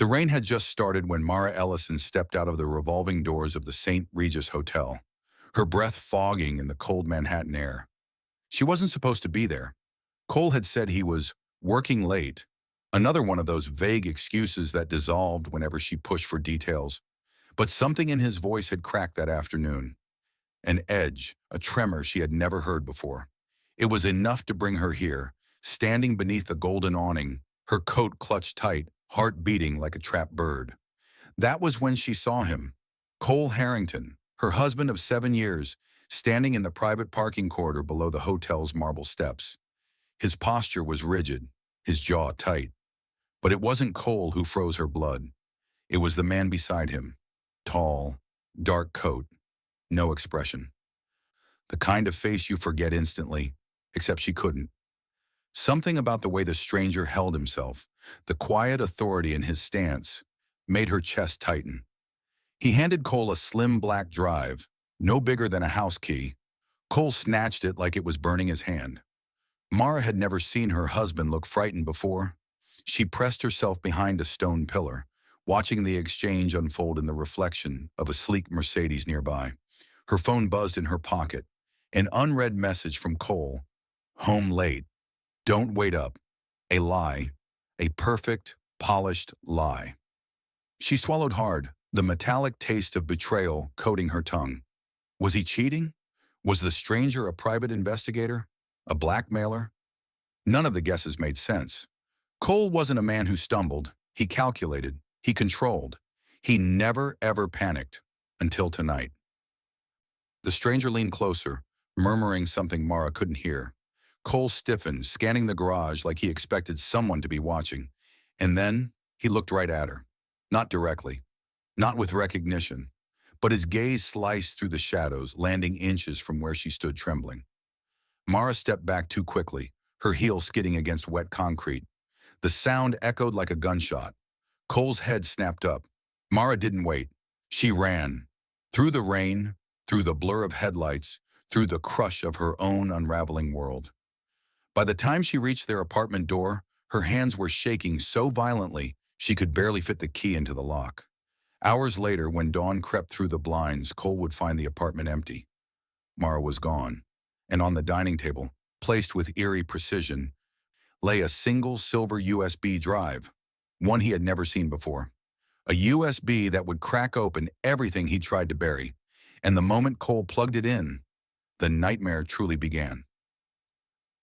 The rain had just started when Mara Ellison stepped out of the revolving doors of the St. Regis Hotel, her breath fogging in the cold Manhattan air. She wasn't supposed to be there. Cole had said he was working late, another one of those vague excuses that dissolved whenever she pushed for details. But something in his voice had cracked that afternoon. An edge, a tremor she had never heard before. It was enough to bring her here, standing beneath the golden awning, her coat clutched tight, heart beating like a trapped bird. That was when she saw him, Cole Harrington, her husband of 7 years, standing in the private parking corridor below the hotel's marble steps. His posture was rigid, his jaw tight. But it wasn't Cole who froze her blood. It was the man beside him. Tall, dark coat, no expression. The kind of face you forget instantly, except she couldn't. Something about the way the stranger held himself, the quiet authority in his stance, made her chest tighten. He handed Cole a slim black drive, no bigger than a house key. Cole snatched it like it was burning his hand. Mara had never seen her husband look frightened before. She pressed herself behind a stone pillar, watching the exchange unfold in the reflection of a sleek Mercedes nearby. Her phone buzzed in her pocket. An unread message from Cole. Home late. Don't wait up. A lie. A perfect, polished lie. She swallowed hard, the metallic taste of betrayal coating her tongue. Was he cheating? Was the stranger a private investigator? A blackmailer? None of the guesses made sense. Cole wasn't a man who stumbled. He calculated. He controlled. He never, ever panicked. Until tonight. The stranger leaned closer, murmuring something Mara couldn't hear. Cole stiffened, scanning the garage like he expected someone to be watching. And then he looked right at her. Not directly. Not with recognition. But his gaze sliced through the shadows, landing inches from where she stood trembling. Mara stepped back too quickly, her heel skidding against wet concrete. The sound echoed like a gunshot. Cole's head snapped up. Mara didn't wait. She ran. Through the rain, through the blur of headlights, through the crush of her own unraveling world. By the time she reached their apartment door, her hands were shaking so violently she could barely fit the key into the lock. Hours later, when dawn crept through the blinds, Cole would find the apartment empty. Mara was gone, and on the dining table, placed with eerie precision, lay a single silver USB drive, one he had never seen before. A USB that would crack open everything he tried to bury, and the moment Cole plugged it in, the nightmare truly began.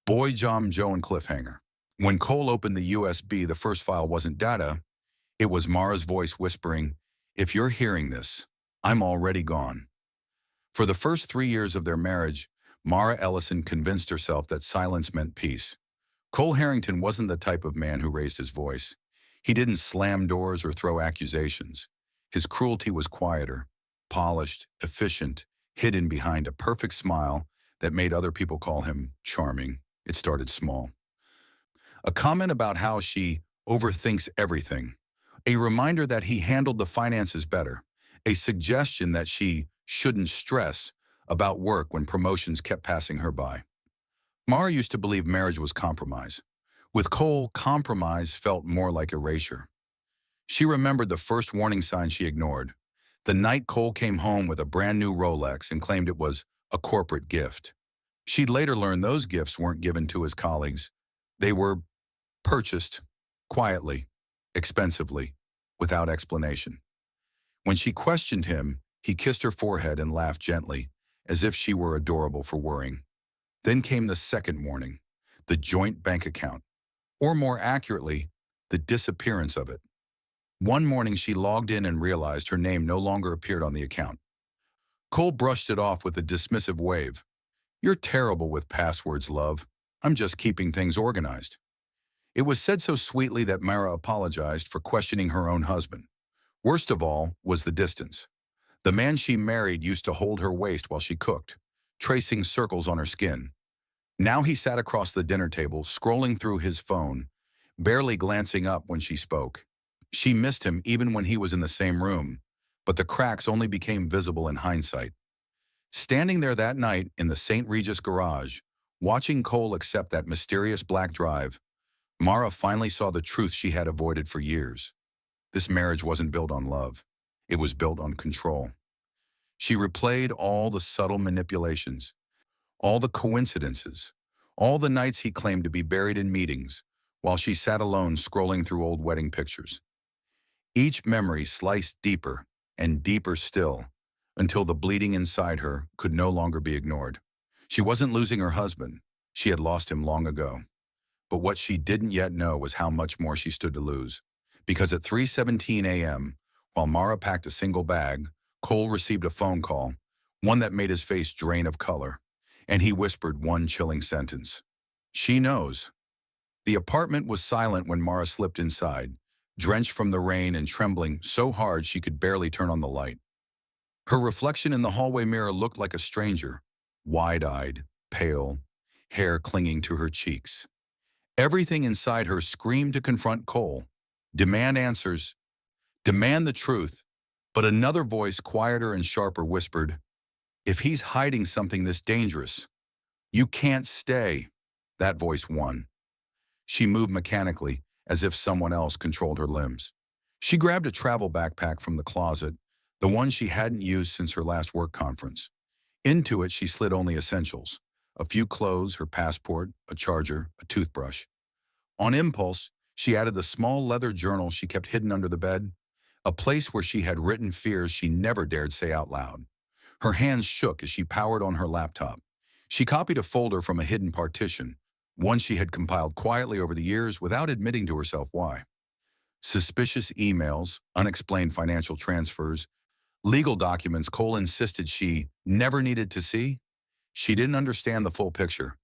Boy, John, Joe, and cliffhanger. When Cole opened the USB, the first file wasn't data. It was Mara's voice whispering, "If you're hearing this, I'm already gone." For the first 3 years of their marriage, Mara Ellison convinced herself that silence meant peace. Cole Harrington wasn't the type of man who raised his voice. He didn't slam doors or throw accusations. His cruelty was quieter, polished, efficient, hidden behind a perfect smile that made other people call him charming. It started small. A comment about how she overthinks everything. A reminder that he handled the finances better. A suggestion that she shouldn't stress about work when promotions kept passing her by. Mara used to believe marriage was compromise. With Cole, compromise felt more like erasure. She remembered the first warning sign she ignored. The night Cole came home with a brand new Rolex and claimed it was a corporate gift. She'd later learned those gifts weren't given to his colleagues. They were purchased quietly, expensively, without explanation. When she questioned him, he kissed her forehead and laughed gently, as if she were adorable for worrying. Then came the second warning, the joint bank account, or more accurately, the disappearance of it. One morning she logged in and realized her name no longer appeared on the account. Cole brushed it off with a dismissive wave. "You're terrible with passwords, love. I'm just keeping things organized." It was said so sweetly that Mara apologized for questioning her own husband. Worst of all was the distance. The man she married used to hold her waist while she cooked, tracing circles on her skin. Now he sat across the dinner table, scrolling through his phone, barely glancing up when she spoke. She missed him even when he was in the same room, but the cracks only became visible in hindsight. Standing there that night in the St. Regis garage, watching Cole accept that mysterious black drive, Mara finally saw the truth she had avoided for years. This marriage wasn't built on love. It was built on control. She replayed all the subtle manipulations, all the coincidences, all the nights he claimed to be buried in meetings, while she sat alone scrolling through old wedding pictures. Each memory sliced deeper and deeper still, until the bleeding inside her could no longer be ignored. She wasn't losing her husband. She had lost him long ago. But what she didn't yet know was how much more she stood to lose. Because at 3:17 a.m., while Mara packed a single bag, Cole received a phone call, one that made his face drain of color, and he whispered one chilling sentence. She knows. The apartment was silent when Mara slipped inside, drenched from the rain and trembling so hard she could barely turn on the light. Her reflection in the hallway mirror looked like a stranger, wide-eyed, pale, hair clinging to her cheeks. Everything inside her screamed to confront Cole, demand answers, demand the truth, but another voice, quieter and sharper, whispered, "If he's hiding something this dangerous, you can't stay." That voice won. She moved mechanically, as if someone else controlled her limbs. She grabbed a travel backpack from the closet, the one she hadn't used since her last work conference. Into it, she slid only essentials: a few clothes, her passport, a charger, a toothbrush. On impulse, she added the small leather journal she kept hidden under the bed, a place where she had written fears she never dared say out loud. Her hands shook as she powered on her laptop. She copied a folder from a hidden partition, one she had compiled quietly over the years without admitting to herself why. Suspicious emails, unexplained financial transfers, legal documents Cole insisted she never needed to see. She didn't understand the full picture,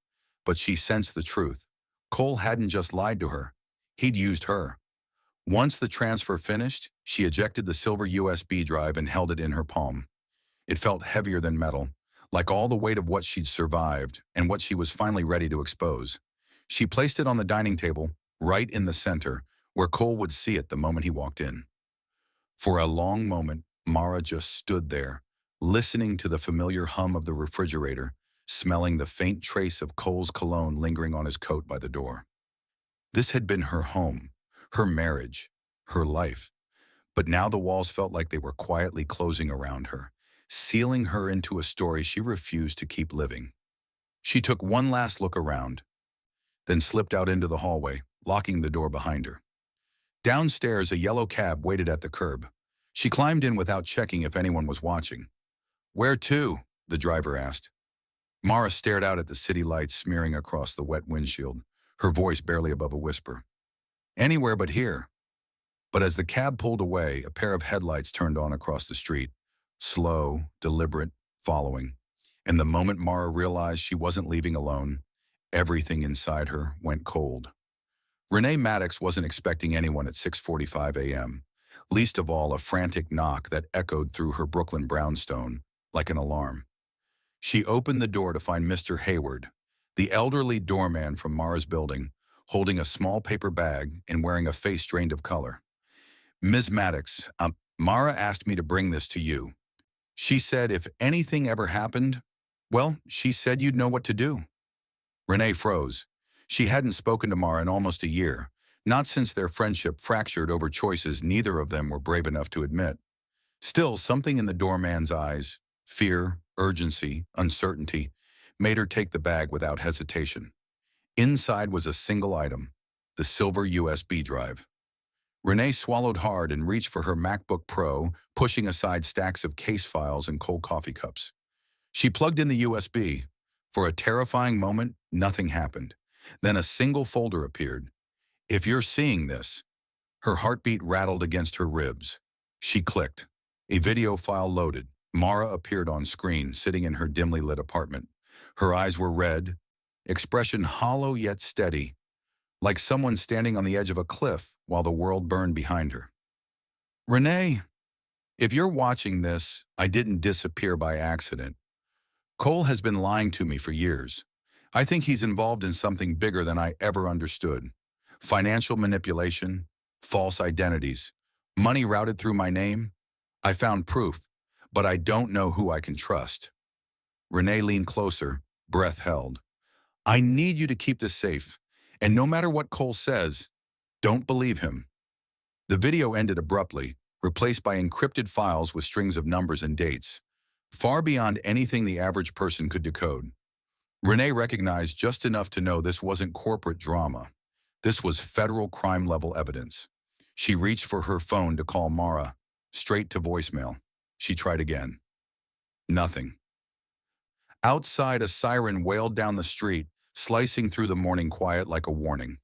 but she sensed the truth. Cole hadn't just lied to her. He'd used her. Once the transfer finished, she ejected the silver USB drive and held it in her palm. It felt heavier than metal, like all the weight of what she'd survived and what she was finally ready to expose. She placed it on the dining table, right in the center, where Cole would see it the moment he walked in. For a long moment, Mara just stood there, listening to the familiar hum of the refrigerator, smelling the faint trace of Cole's cologne lingering on his coat by the door. This had been her home, her marriage, her life. But now the walls felt like they were quietly closing around her, sealing her into a story she refused to keep living. She took one last look around, then slipped out into the hallway, locking the door behind her. Downstairs, a yellow cab waited at the curb. She climbed in without checking if anyone was watching. "Where to?" the driver asked. Mara stared out at the city lights smearing across the wet windshield, her voice barely above a whisper. "Anywhere but here." But as the cab pulled away, a pair of headlights turned on across the street, slow, deliberate, following. And the moment Mara realized she wasn't leaving alone, everything inside her went cold. Renee Maddox wasn't expecting anyone at 6:45 a.m., least of all a frantic knock that echoed through her Brooklyn brownstone like an alarm. She opened the door to find Mr. Hayward, the elderly doorman from Mara's building, holding a small paper bag and wearing a face drained of color. "Ms. Maddox, Mara asked me to bring this to you. She said if anything ever happened, well, she said you'd know what to do." Renee froze. She hadn't spoken to Mara in almost a year, not since their friendship fractured over choices neither of them were brave enough to admit. Still, something in the doorman's eyes, fear, urgency, uncertainty, made her take the bag without hesitation. Inside was a single item, the silver USB drive. Renee swallowed hard and reached for her MacBook Pro, pushing aside stacks of case files and cold coffee cups. She plugged in the USB. For a terrifying moment, nothing happened. Then a single folder appeared. "If you're seeing this," her heartbeat rattled against her ribs. She clicked. A video file loaded. Mara appeared on screen, sitting in her dimly lit apartment. Her eyes were red, expression hollow yet steady, like someone standing on the edge of a cliff while the world burned behind her. "Renee, if you're watching this, I didn't disappear by accident. Cole has been lying to me for years. I think he's involved in something bigger than I ever understood. Financial manipulation, false identities, money routed through my name. I found proof, but I don't know who I can trust." Renee leaned closer, breath held. "I need you to keep this safe, and no matter what Cole says, don't believe him." The video ended abruptly, replaced by encrypted files with strings of numbers and dates, far beyond anything the average person could decode. Renee recognized just enough to know this wasn't corporate drama. This was federal crime-level evidence. She reached for her phone to call Mara, straight to voicemail. She tried again. Nothing. Outside, a siren wailed down the street, slicing through the morning quiet like a warning.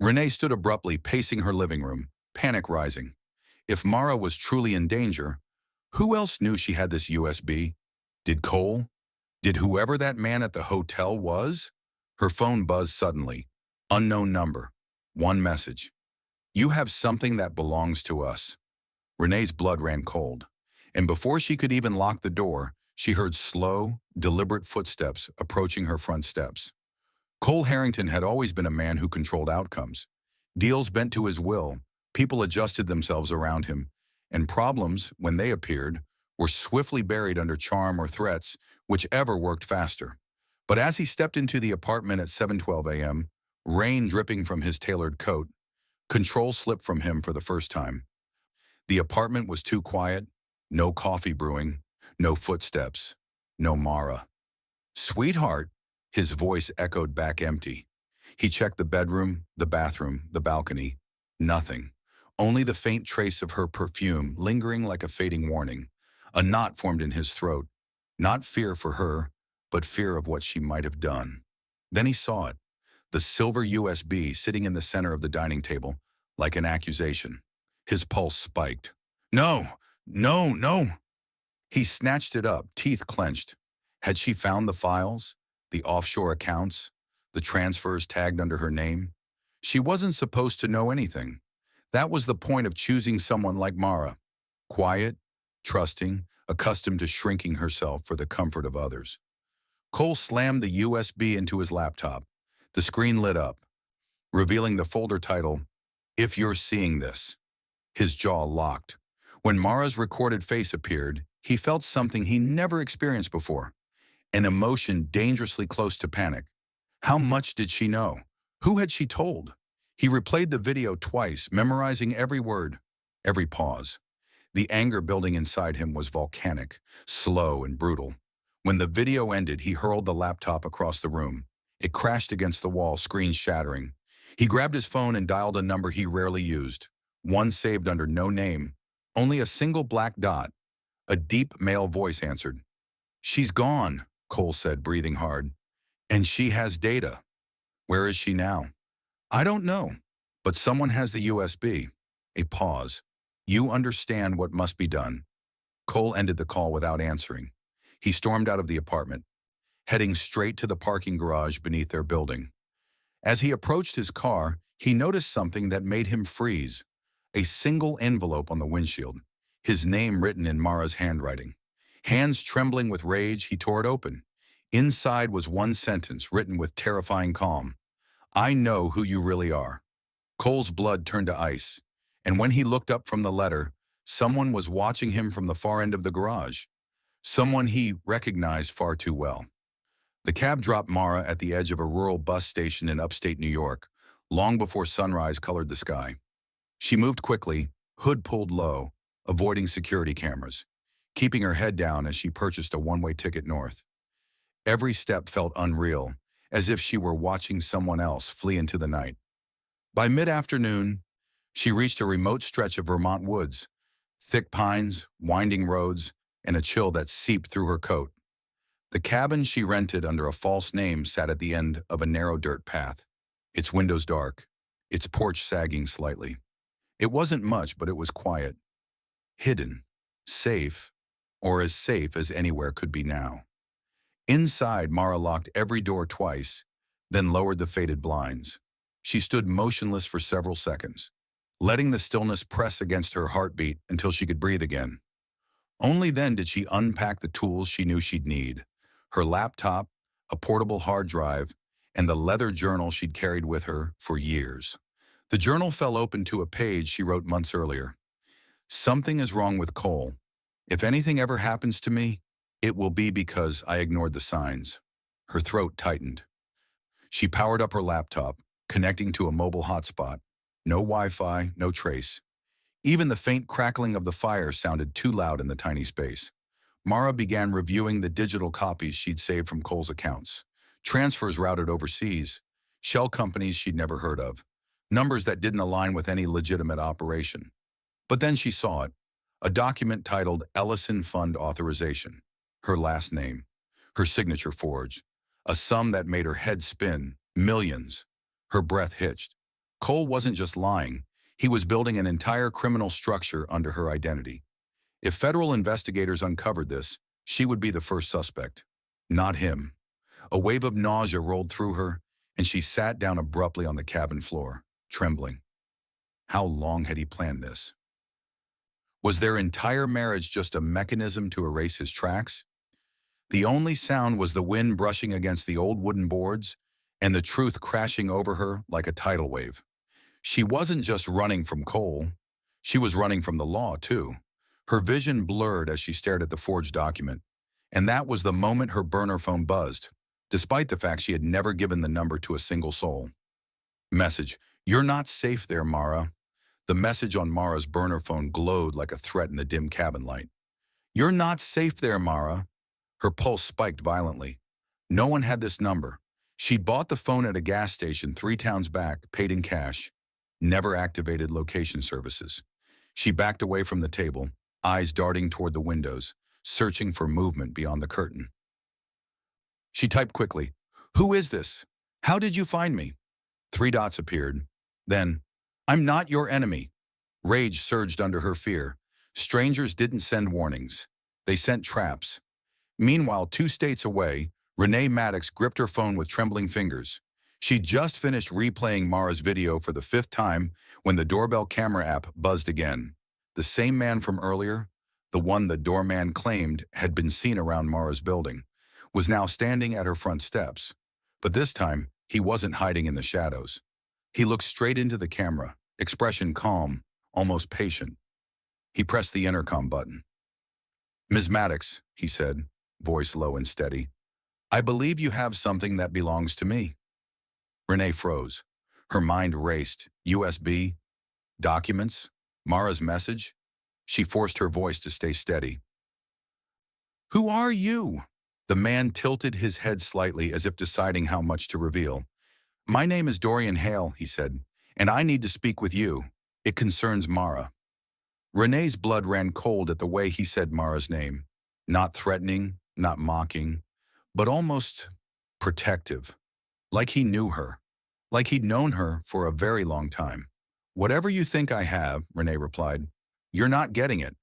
Renee stood abruptly, pacing her living room, panic rising. If Mara was truly in danger, who else knew she had this USB? Did Cole? Did whoever that man at the hotel was? Her phone buzzed suddenly. Unknown number. One message. You have something that belongs to us. Renee's blood ran cold, and before she could even lock the door, she heard slow, deliberate footsteps approaching her front steps. Cole Harrington had always been a man who controlled outcomes. Deals bent to his will, people adjusted themselves around him, and problems, when they appeared, were swiftly buried under charm or threats, whichever worked faster. But as he stepped into the apartment at 7:12 a.m., rain dripping from his tailored coat, control slipped from him for the first time. The apartment was too quiet, no coffee brewing, no footsteps, no Mara. Sweetheart, his voice echoed back empty. He checked the bedroom, the bathroom, the balcony. Nothing. Only the faint trace of her perfume lingering like a fading warning. A knot formed in his throat. Not fear for her, but fear of what she might have done. Then he saw it. The silver USB sitting in the center of the dining table, like an accusation. His pulse spiked. No! No! No! He snatched it up, teeth clenched. Had she found the files, the offshore accounts, the transfers tagged under her name? She wasn't supposed to know anything. That was the point of choosing someone like Mara. Quiet, trusting, accustomed to shrinking herself for the comfort of others. Cole slammed the USB into his laptop. The screen lit up, revealing the folder title, If You're Seeing This. His jaw locked. When Mara's recorded face appeared, he felt something he never experienced before, an emotion dangerously close to panic. How much did she know? Who had she told? He replayed the video twice, memorizing every word, every pause. The anger building inside him was volcanic, slow and brutal. When the video ended, he hurled the laptop across the room. It crashed against the wall, screen shattering. He grabbed his phone and dialed a number he rarely used, one saved under no name, only a single black dot. A deep male voice answered. She's gone, Cole said, breathing hard. And she has data. Where is she now? I don't know, but someone has the USB. A pause. You understand what must be done. Cole ended the call without answering. He stormed out of the apartment, heading straight to the parking garage beneath their building. As he approached his car, he noticed something that made him freeze. A single envelope on the windshield, his name written in Mara's handwriting. Hands trembling with rage, he tore it open. Inside was one sentence written with terrifying calm. I know who you really are. Cole's blood turned to ice, and when he looked up from the letter, someone was watching him from the far end of the garage. Someone he recognized far too well. The cab dropped Mara at the edge of a rural bus station in upstate New York, long before sunrise colored the sky. She moved quickly, hood pulled low, avoiding security cameras, keeping her head down as she purchased a one-way ticket north. Every step felt unreal, as if she were watching someone else flee into the night. By mid-afternoon, she reached a remote stretch of Vermont woods, thick pines, winding roads, and a chill that seeped through her coat. The cabin she rented under a false name sat at the end of a narrow dirt path, its windows dark, its porch sagging slightly. It wasn't much, but it was quiet, hidden, safe, or as safe as anywhere could be now. Inside, Mara locked every door twice, then lowered the faded blinds. She stood motionless for several seconds, letting the stillness press against her heartbeat until she could breathe again. Only then did she unpack the tools she knew she'd need: her laptop, a portable hard drive, and the leather journal she'd carried with her for years. The journal fell open to a page she wrote months earlier. Something is wrong with Cole. If anything ever happens to me, it will be because I ignored the signs. Her throat tightened. She powered up her laptop, connecting to a mobile hotspot. No Wi-Fi, no trace. Even the faint crackling of the fire sounded too loud in the tiny space. Mara began reviewing the digital copies she'd saved from Cole's accounts. Transfers routed overseas, shell companies she'd never heard of, numbers that didn't align with any legitimate operation. But then she saw it, a document titled Ellison Fund Authorization, her last name, her signature forged, a sum that made her head spin, millions. Her breath hitched. Cole wasn't just lying, he was building an entire criminal structure under her identity. If federal investigators uncovered this, she would be the first suspect, not him. A wave of nausea rolled through her, and she sat down abruptly on the cabin floor, trembling. How long had he planned this? Was their entire marriage just a mechanism to erase his tracks? The only sound was the wind brushing against the old wooden boards and the truth crashing over her like a tidal wave. She wasn't just running from Cole. She was running from the law, too. Her vision blurred as she stared at the forged document, and that was the moment her burner phone buzzed, despite the fact she had never given the number to a single soul. Message: "You're not safe there, Mara." The message on Mara's burner phone glowed like a threat in the dim cabin light. "You're not safe there, Mara." Her pulse spiked violently. No one had this number. She'd bought the phone at a gas station 3 towns back, paid in cash, never activated location services. She backed away from the table, eyes darting toward the windows, searching for movement beyond the curtain. She typed quickly, "Who is this? How did you find me?" 3 dots appeared. Then, "I'm not your enemy." Rage surged under her fear. Strangers didn't send warnings. They sent traps. Meanwhile, 2 states away, Renee Maddox gripped her phone with trembling fingers. She'd just finished replaying Mara's video for the 5th time when the doorbell camera app buzzed again. The same man from earlier, the one the doorman claimed had been seen around Mara's building, was now standing at her front steps. But this time, he wasn't hiding in the shadows. He looked straight into the camera, expression calm, almost patient. He pressed the intercom button. "Ms. Maddox," he said, voice low and steady, "I believe you have something that belongs to me." Renee froze. Her mind raced. USB? Documents? Mara's message? She forced her voice to stay steady. "Who are you?" The man tilted his head slightly as if deciding how much to reveal. "My name is Dorian Hale," he said, "and I need to speak with you. It concerns Mara." Renee's blood ran cold at the way he said Mara's name. Not threatening, not mocking, but almost protective. Like he knew her. Like he'd known her for a very long time. "Whatever you think I have," Renee replied, "you're not getting it."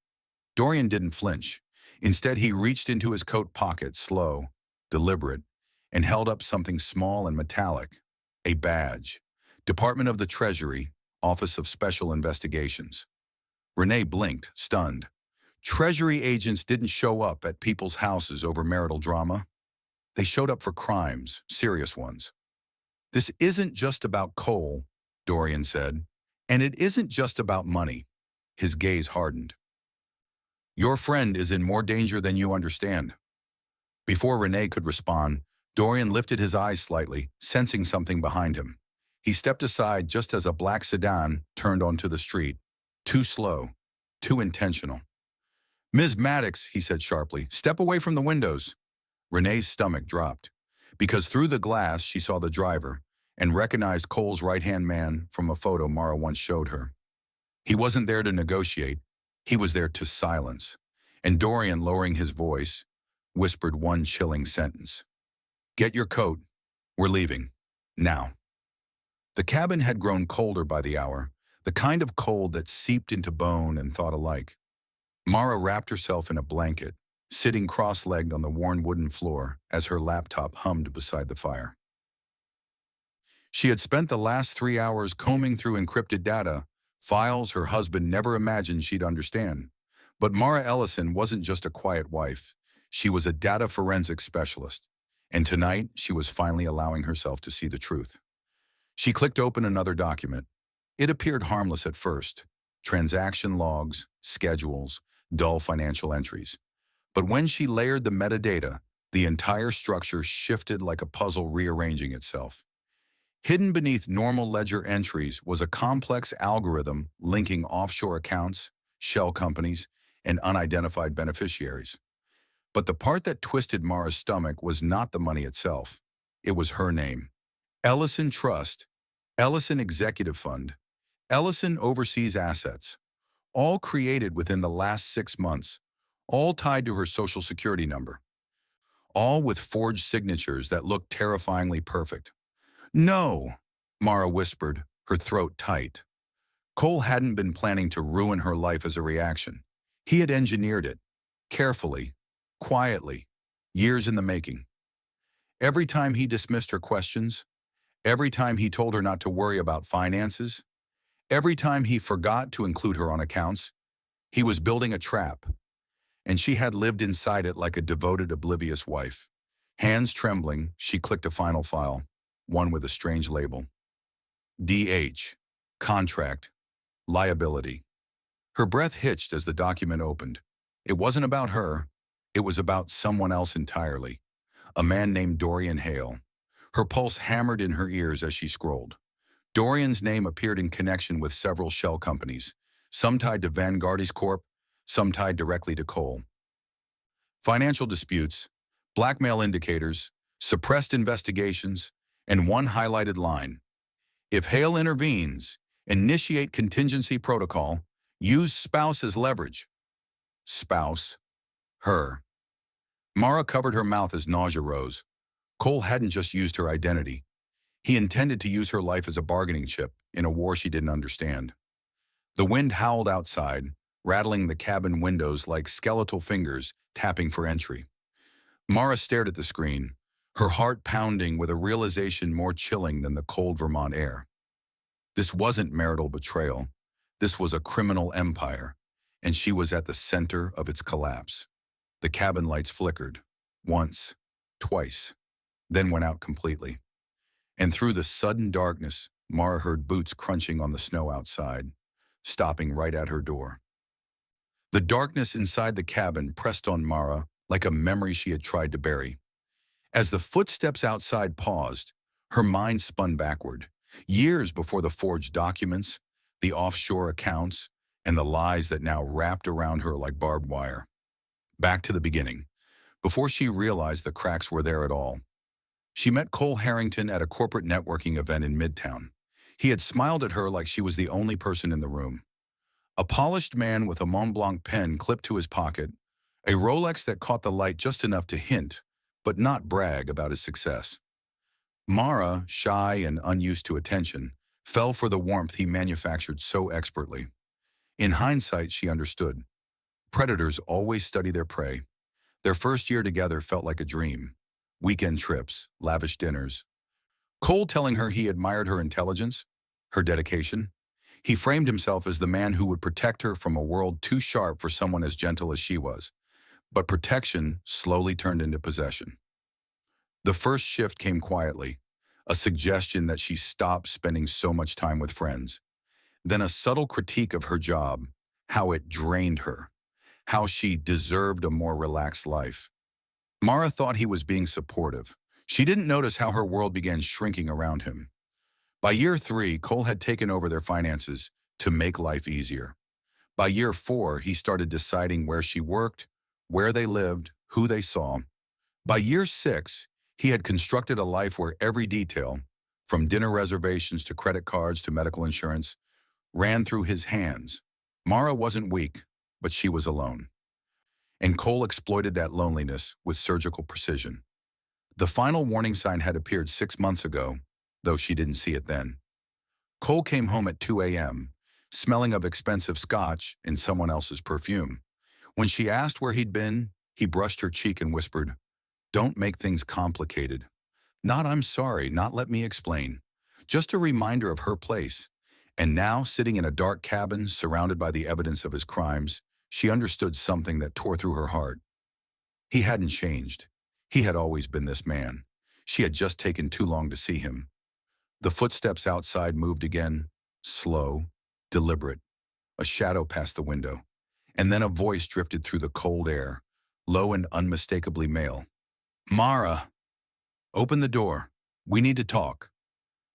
Dorian didn't flinch. Instead, he reached into his coat pocket, slow, deliberate, and held up something small and metallic. A badge. Department of the Treasury, Office of Special Investigations. Renee blinked, stunned. Treasury agents didn't show up at people's houses over marital drama. They showed up for crimes, serious ones. "This isn't just about Cole," Dorian said, "and it isn't just about money." His gaze hardened. "Your friend is in more danger than you understand." Before Renee could respond, Dorian lifted his eyes slightly, sensing something behind him. He stepped aside just as a black sedan turned onto the street. Too slow, too intentional. "Ms. Maddox," he said sharply, "step away from the windows." Renee's stomach dropped, because through the glass she saw the driver and recognized Cole's right-hand man from a photo Mara once showed her. He wasn't there to negotiate, he was there to silence. And Dorian, lowering his voice, whispered one chilling sentence. "Get your coat. We're leaving. Now." The cabin had grown colder by the hour, the kind of cold that seeped into bone and thought alike. Mara wrapped herself in a blanket, sitting cross-legged on the worn wooden floor as her laptop hummed beside the fire. She had spent the last 3 hours combing through encrypted data, files her husband never imagined she'd understand. But Mara Ellison wasn't just a quiet wife. She was a data forensics specialist. And tonight, she was finally allowing herself to see the truth. She clicked open another document. It appeared harmless at first. Transaction logs, schedules, dull financial entries. But when she layered the metadata, the entire structure shifted like a puzzle rearranging itself. Hidden beneath normal ledger entries was a complex algorithm linking offshore accounts, shell companies, and unidentified beneficiaries. But the part that twisted Mara's stomach was not the money itself. It was her name. Ellison Trust, Ellison Executive Fund, Ellison Overseas Assets, all created within the last 6 months, all tied to her social security number, all with forged signatures that looked terrifyingly perfect. No, Mara whispered, her throat tight. Cole hadn't been planning to ruin her life as a reaction. He had engineered it, carefully, quietly, years in the making. Every time he dismissed her questions, every time he told her not to worry about finances, every time he forgot to include her on accounts, he was building a trap, and she had lived inside it like a devoted, oblivious wife. Hands trembling, she clicked a final file, one with a strange label. DH, contract, liability. Her breath hitched as the document opened. It wasn't about her. It was about someone else entirely. A man named Dorian Hale. Her pulse hammered in her ears as she scrolled. Dorian's name appeared in connection with several shell companies, some tied to Vanguard's Corp, some tied directly to Cole. Financial disputes, blackmail indicators, suppressed investigations, and one highlighted line. If Hale intervenes, initiate contingency protocol, use spouse as leverage. Spouse. Her. Mara covered her mouth as nausea rose. Cole hadn't just used her identity. He intended to use her life as a bargaining chip in a war she didn't understand. The wind howled outside, rattling the cabin windows like skeletal fingers tapping for entry. Mara stared at the screen, her heart pounding with a realization more chilling than the cold Vermont air. This wasn't marital betrayal. This was a criminal empire, and she was at the center of its collapse. The cabin lights flickered, once, twice, then went out completely. And through the sudden darkness, Mara heard boots crunching on the snow outside, stopping right at her door. The darkness inside the cabin pressed on Mara like a memory she had tried to bury. As the footsteps outside paused, her mind spun backward, years before the forged documents, the offshore accounts, and the lies that now wrapped around her like barbed wire. Back to the beginning, before she realized the cracks were there at all. She met Cole Harrington at a corporate networking event in Midtown. He had smiled at her like she was the only person in the room. A polished man with a Mont Blanc pen clipped to his pocket, a Rolex that caught the light just enough to hint, but not brag about his success. Mara, shy and unused to attention, fell for the warmth he manufactured so expertly. In hindsight, she understood. Predators always study their prey. Their first year together felt like a dream. Weekend trips, lavish dinners. Cole telling her he admired her intelligence, her dedication. He framed himself as the man who would protect her from a world too sharp for someone as gentle as she was. But protection slowly turned into possession. The first shift came quietly, a suggestion that she stop spending so much time with friends. Then a subtle critique of her job, how it drained her, how she deserved a more relaxed life. Mara thought he was being supportive. She didn't notice how her world began shrinking around him. By year 3, Cole had taken over their finances to make life easier. By year 4, he started deciding where she worked, where they lived, who they saw. By year 6, he had constructed a life where every detail, from dinner reservations to credit cards to medical insurance, ran through his hands. Mara wasn't weak, but she was alone. And Cole exploited that loneliness with surgical precision. The final warning sign had appeared 6 months ago, though she didn't see it then. Cole came home at 2 a.m., smelling of expensive scotch and someone else's perfume. When she asked where he'd been, he brushed her cheek and whispered, "Don't make things complicated. Not I'm sorry, not let me explain. Just a reminder of her place." And now, sitting in a dark cabin surrounded by the evidence of his crimes, she understood something that tore through her heart. He hadn't changed. He had always been this man. She had just taken too long to see him. The footsteps outside moved again, slow, deliberate. A shadow passed the window, and then a voice drifted through the cold air, low and unmistakably male. "Mara, open the door. We need to talk."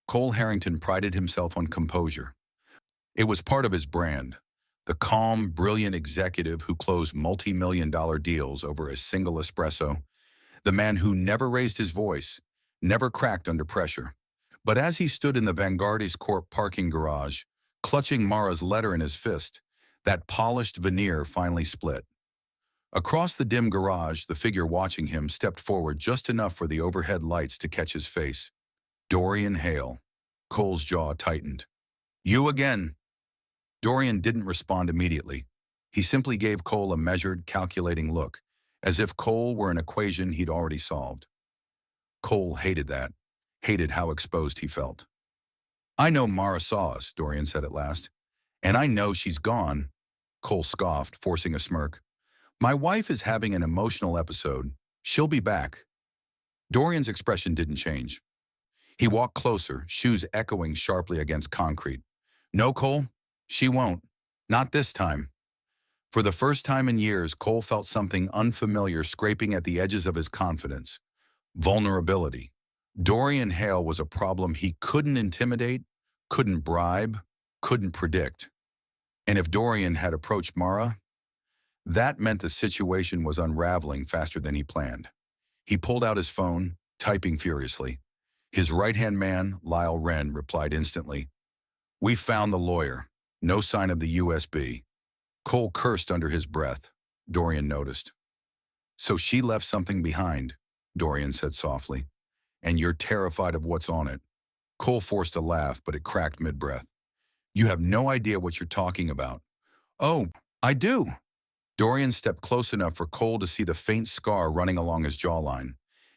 Cole Harrington prided himself on composure. It was part of his brand. The calm, brilliant executive who closed multi-million-dollar deals over a single espresso. The man who never raised his voice, never cracked under pressure. But as he stood in the Vanguard's Corp parking garage, clutching Mara's letter in his fist, that polished veneer finally split. Across the dim garage, the figure watching him stepped forward just enough for the overhead lights to catch his face. Dorian Hale. Cole's jaw tightened. You again. Dorian didn't respond immediately. He simply gave Cole a measured, calculating look, as if Cole were an equation he'd already solved. Cole hated that, hated how exposed he felt. I know Mara saw us, Dorian said at last. And I know she's gone. Cole scoffed, forcing a smirk. My wife is having an emotional episode. She'll be back. Dorian's expression didn't change. He walked closer, shoes echoing sharply against concrete. No, Cole, she won't. Not this time. For the first time in years, Cole felt something unfamiliar scraping at the edges of his confidence. Vulnerability. Dorian Hale was a problem he couldn't intimidate, couldn't bribe, couldn't predict. And if Dorian had approached Mara, that meant the situation was unraveling faster than he planned. He pulled out his phone, typing furiously. His right-hand man, Lyle Wren, replied instantly. We found the lawyer. No sign of the USB. Cole cursed under his breath. Dorian noticed. So she left something behind, Dorian said softly. And you're terrified of what's on it. Cole forced a laugh, but it cracked mid-breath. You have no idea what you're talking about. Oh, I do. Dorian stepped close enough for Cole to see the faint scar running along his jawline.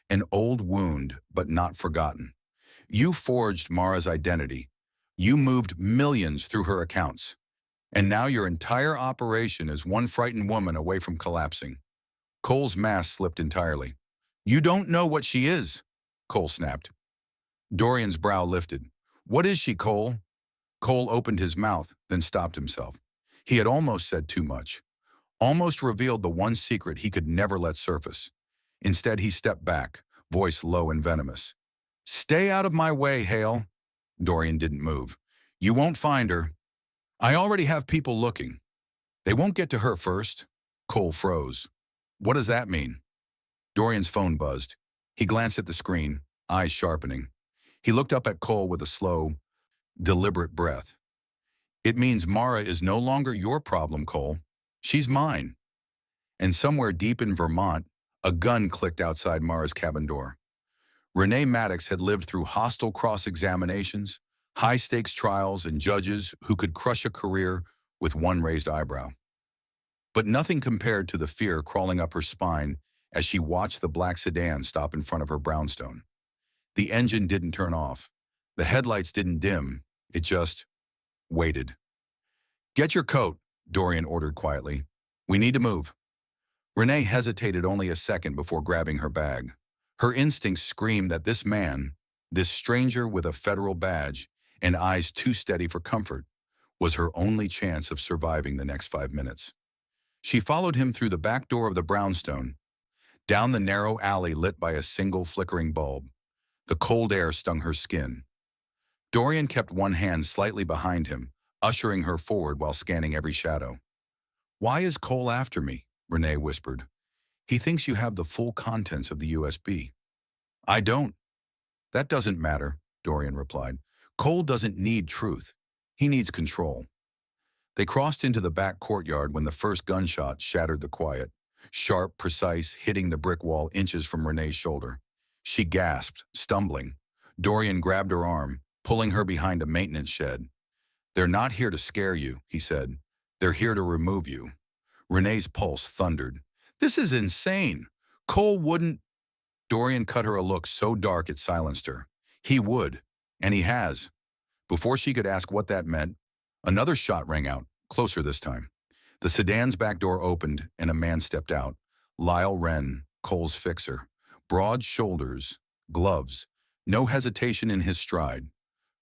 An old wound, but not forgotten. You forged Mara's identity. You moved millions through her accounts. And now your entire operation is one frightened woman away from collapsing. Cole's mask slipped entirely. You don't know what she is, Cole snapped. Dorian's brow lifted. What is she, Cole? Cole opened his mouth, then stopped himself. He had almost said too much. Almost revealed the one secret he could never let surface. Instead, he stepped back, voice low and venomous. Stay out of my way, Hale. Dorian didn't move. You won't find her. I already have people looking. They won't get to her first. Cole froze. What does that mean? Dorian's phone buzzed. He glanced at the screen, eyes sharpening. He looked up at Cole with a slow, deliberate breath. It means Mara is no longer your problem, Cole. She's mine. And somewhere deep in Vermont, a gun clicked outside Mara's cabin door. Renee Maddox had lived through hostile cross-examinations, high-stakes trials, and judges who could crush a career with one raised eyebrow. But nothing compared to the fear crawling up her spine as she watched the black sedan stop in front of her brownstone. The engine didn't turn off. The headlights didn't dim. It just waited. Get your coat, Dorian ordered quietly. We need to move. Renee hesitated only a second before grabbing her bag. Her instincts screamed that this man, this stranger with a federal badge and eyes too steady for comfort, was her only chance of surviving the next 5 minutes. She followed him through the back door of the brownstone, down the narrow alley lit by a single flickering bulb. The cold air stung her skin. Dorian kept one hand slightly behind him, ushering her forward while scanning every shadow. Why is Cole after me? Renee whispered. He thinks you have the full contents of the USB. I don't. That doesn't matter, Dorian replied. Cole doesn't need truth. He needs control. They crossed into the back courtyard when the first gunshot shattered the quiet, sharp, precise, hitting the brick wall inches from Renee's shoulder. She gasped, stumbling. Dorian grabbed her arm, pulling her behind a maintenance shed. They're not here to scare you, he said. They're here to remove you. Renee's pulse thundered. This is insane. Cole wouldn't. Dorian cut her a look so dark it silenced her. He would, and he has. Before she could ask what that meant, another shot rang out, closer this time. The sedan's back door opened and a man stepped out. Lyle Wren, Cole's fixer. Broad shoulders, gloves, no hesitation in his stride.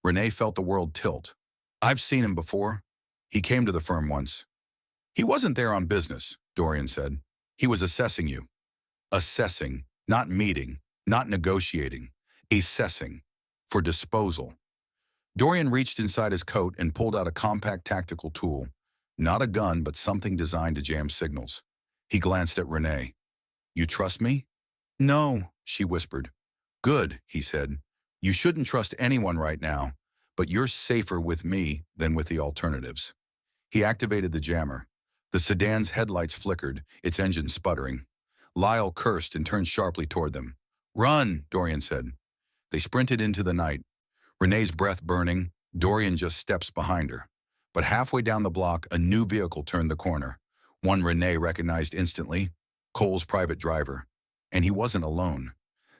Renee felt the world tilt. I've seen him before. He came to the firm once. He wasn't there on business, Dorian said. He was assessing you. Assessing, not meeting, not negotiating. Assessing. For disposal. Dorian reached inside his coat and pulled out a compact tactical tool. Not a gun, but something designed to jam signals. He glanced at Renee. "You trust me?" "No," she whispered. "Good," he said. "You shouldn't trust anyone right now, but you're safer with me than with the alternatives." He activated the jammer. The sedan's headlights flickered, its engine sputtering. Lyle cursed and turned sharply toward them. "Run," Dorian said. They sprinted into the night. Renee's breath burning, Dorian just steps behind her. But halfway down the block, a new vehicle turned the corner. One Renee recognized instantly, Cole's private driver. And he wasn't alone.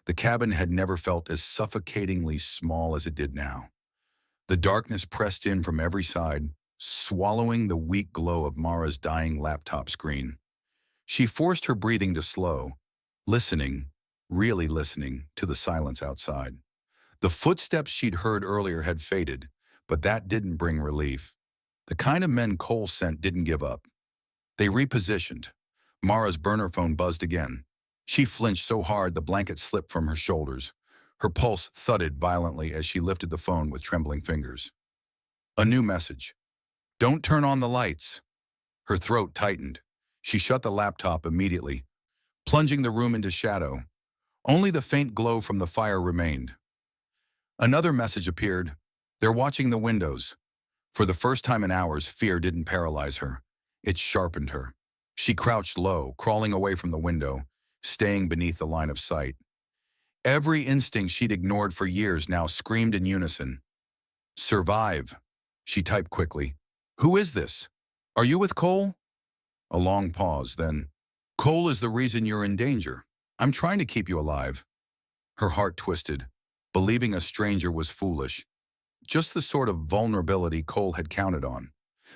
The cabin had never felt as suffocatingly small as it did now. The darkness pressed in from every side, swallowing the weak glow of Mara's dying laptop screen. She forced her breathing to slow, listening, really listening, to the silence outside. The footsteps she'd heard earlier had faded, but that didn't bring relief. The kind of men Cole sent didn't give up. They repositioned. Mara's burner phone buzzed again. She flinched so hard the blanket slipped from her shoulders. Her pulse thudded violently as she lifted the phone with trembling fingers. A new message. "Don't turn on the lights." Her throat tightened. She shut the laptop immediately, plunging the room into shadow. Only the faint glow from the fire remained. Another message appeared. "They're watching the windows." For the first time in hours, fear didn't paralyze her. It sharpened her. She crouched low, crawling away from the window, staying beneath the line of sight. Every instinct she'd ignored for years now screamed in unison. "Survive," she typed quickly. "Who is this? Are you with Cole?" A long pause, then, "Cole is the reason you're in danger. I'm trying to keep you alive." Her heart twisted. Believing a stranger was foolish. Just the sort of vulnerability Cole had counted on.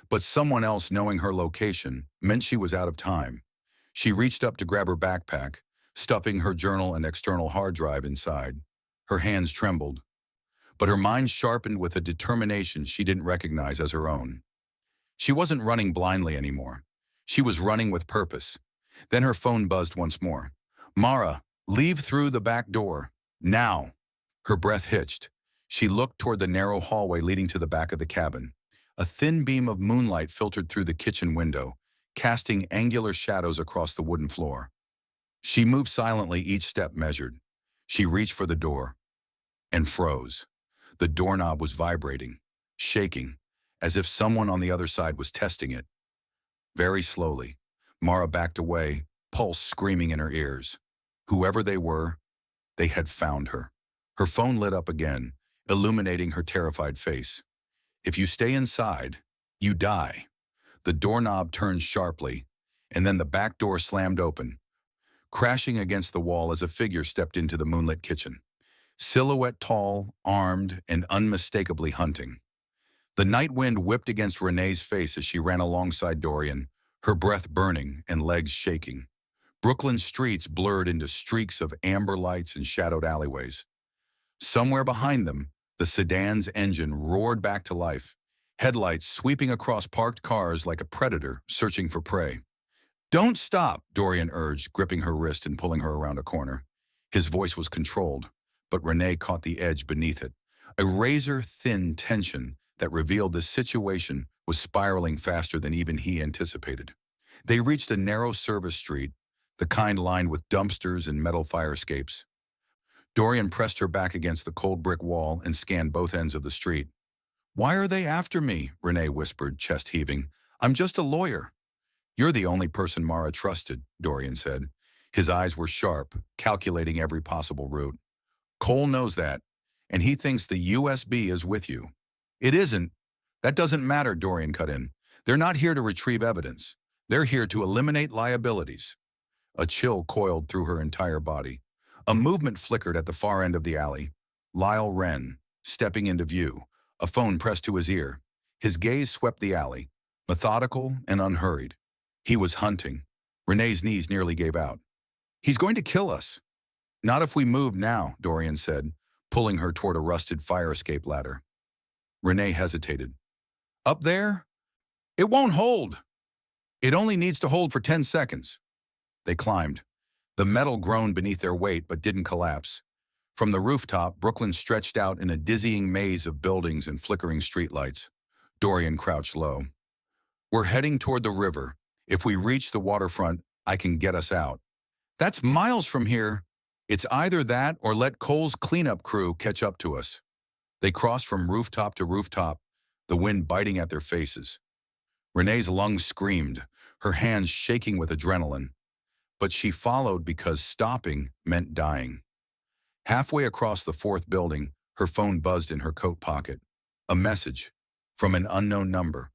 But someone else knowing her location meant she was out of time. She reached up to grab her backpack, stuffing her journal and external hard drive inside. Her hands trembled, but her mind sharpened with a determination she didn't recognize as her own. She wasn't running blindly anymore. She was running with purpose. Then her phone buzzed once more. "Mara, leave through the back door. Now." Her breath hitched. She looked toward the narrow hallway leading to the back of the cabin. A thin beam of moonlight filtered through the kitchen window, casting angular shadows across the wooden floor. She moved silently, each step measured. She reached for the door and froze. The doorknob was vibrating, shaking, as if someone on the other side was testing it. Very slowly, Mara backed away, pulse screaming in her ears. Whoever they were, they had found her. Her phone lit up again, illuminating her terrified face. "If you stay inside, you die." The doorknob turned sharply, and then the back door slammed open, crashing against the wall as a figure stepped into the moonlit kitchen. Silhouette tall, armed, and unmistakably hunting. The night wind whipped against Renee's face as she ran alongside Dorian, her breath burning and legs shaking. Brooklyn's streets blurred into streaks of amber lights and shadowed alleyways. Somewhere behind them, the sedan's engine roared back to life, headlights sweeping across parked cars like a predator searching for prey. "Don't stop," Dorian urged, gripping her wrist and pulling her around a corner. His voice was controlled, but Renee caught the edge beneath it, a razor-thin tension that revealed the situation was spiraling faster than even he anticipated. They reached a narrow service street, the kind lined with dumpsters and metal fire escapes. Dorian pressed her back against the cold brick wall and scanned both ends of the street. "Why are they after me?" Renee whispered, chest heaving. "I'm just a lawyer." "You're the only person Mara trusted," Dorian said. His eyes were sharp, calculating every possible route. "Cole knows that, and he thinks the USB is with you." "It isn't." "That doesn't matter," Dorian cut in. "They're not here to retrieve evidence. They're here to eliminate liabilities." A chill coiled through her entire body. A movement flickered at the far end of the alley. Lyle Wren, stepping into view, a phone pressed to his ear. His gaze swept the alley, methodical and unhurried. He was hunting. Renee's knees nearly gave out. "He's going to kill us." "Not if we move now," Dorian said, pulling her toward a rusted fire escape ladder. Renee hesitated. "Up there? It won't hold." "It only needs to hold for 10 seconds. They climbed. The metal groaned beneath their weight but didn't collapse. From the rooftop, Brooklyn stretched out in a dizzying maze of buildings and flickering streetlights. Dorian crouched low. We're heading toward the river. If we reach the waterfront, I can get us out. That's miles from here. It's either that or let Cole's cleanup crew catch up to us. They crossed from rooftop to rooftop, the wind biting at their faces. Renee's lungs screamed, her hands shaking with adrenaline. But she followed because stopping meant dying. Halfway across the fourth building, her phone buzzed in her coat pocket. A message from an unknown number.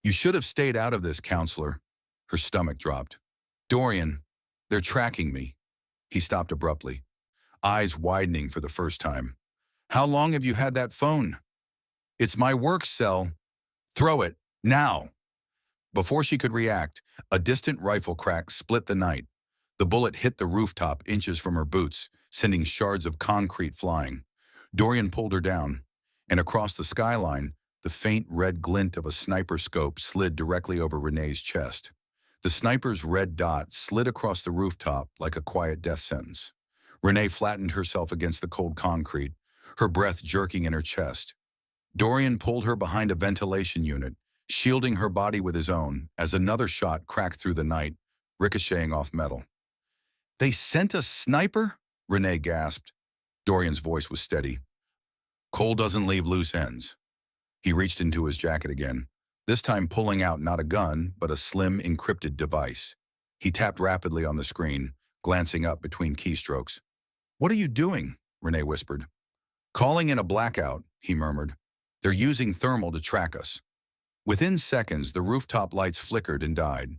You should have stayed out of this, counselor. Her stomach dropped. Dorian, they're tracking me. He stopped abruptly, eyes widening for the first time. How long have you had that phone? It's my work cell. Throw it, now. Before she could react, a distant rifle crack split the night. The bullet hit the rooftop inches from her boots, sending shards of concrete flying. Dorian pulled her down, and across the skyline, the faint red glint of a sniper scope slid directly over Renee's chest. The sniper's red dot slid across the rooftop like a quiet death sentence. Renee flattened herself against the cold concrete, her breath jerking in her chest. Dorian pulled her behind a ventilation unit, shielding her body with his own, as another shot cracked through the night, ricocheting off metal. They sent a sniper? Renee gasped. Dorian's voice was steady. Cole doesn't leave loose ends. He reached into his jacket again, this time pulling out not a gun, but a slim, encrypted device. He tapped rapidly on the screen, glancing up between keystrokes. What are you doing? Renee whispered. Calling in a blackout, he murmured. They're using thermal to track us. Within seconds, the rooftop lights flickered and died.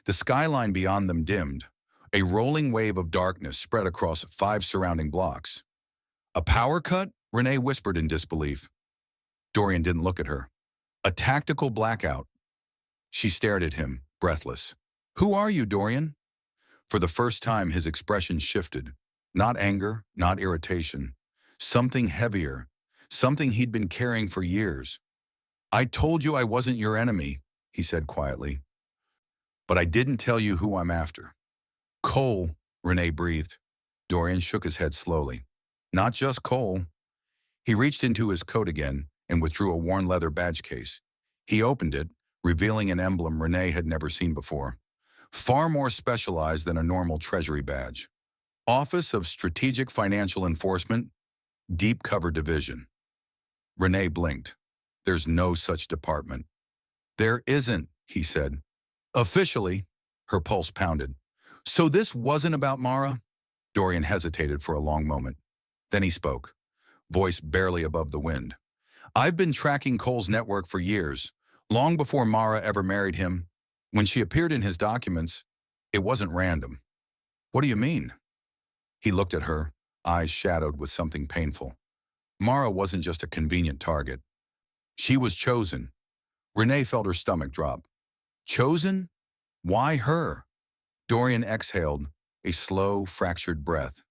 The skyline beyond them dimmed. A rolling wave of darkness spread across 5 surrounding blocks. A power cut? Renee whispered in disbelief. Dorian didn't look at her. A tactical blackout. She stared at him, breathless. Who are you, Dorian? For the first time, his expression shifted. Not anger, not irritation. Something heavier. Something he'd been carrying for years. I told you I wasn't your enemy, he said quietly. But I didn't tell you who I'm after. Cole, Renee breathed. Dorian shook his head slowly. Not just Cole. He reached into his coat again and withdrew a worn leather badge case. He opened it, revealing an emblem Renee had never seen before. Far more specialized than a normal treasury badge. Office of Strategic Financial Enforcement, Deep Cover Division. Renee blinked. There's no such department. There isn't, he said. Officially, her pulse pounded. So this wasn't about Mara? Dorian hesitated for a long moment. Then he spoke, voice barely above the wind. I've been tracking Cole's network for years, long before Mara ever married him. When she appeared in his documents, it wasn't random. What do you mean? He looked at her, eyes shadowed with something painful. Mara wasn't just a convenient target. She was chosen. Renee felt her stomach drop. Chosen? Why her? Dorian exhaled, a slow, fractured breath.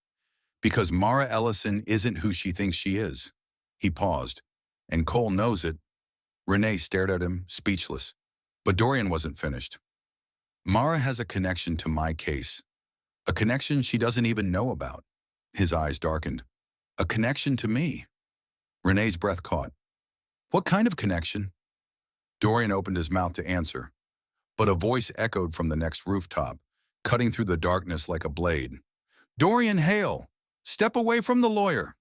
Because Mara Ellison isn't who she thinks she is. He paused. And Cole knows it. Renee stared at him, speechless. But Dorian wasn't finished. Mara has a connection to my case. A connection she doesn't even know about. His eyes darkened. A connection to me. Renee's breath caught. What kind of connection? Dorian opened his mouth to answer, but a voice echoed from the next rooftop, cutting through the darkness like a blade. Dorian Hale! Step away from the lawyer!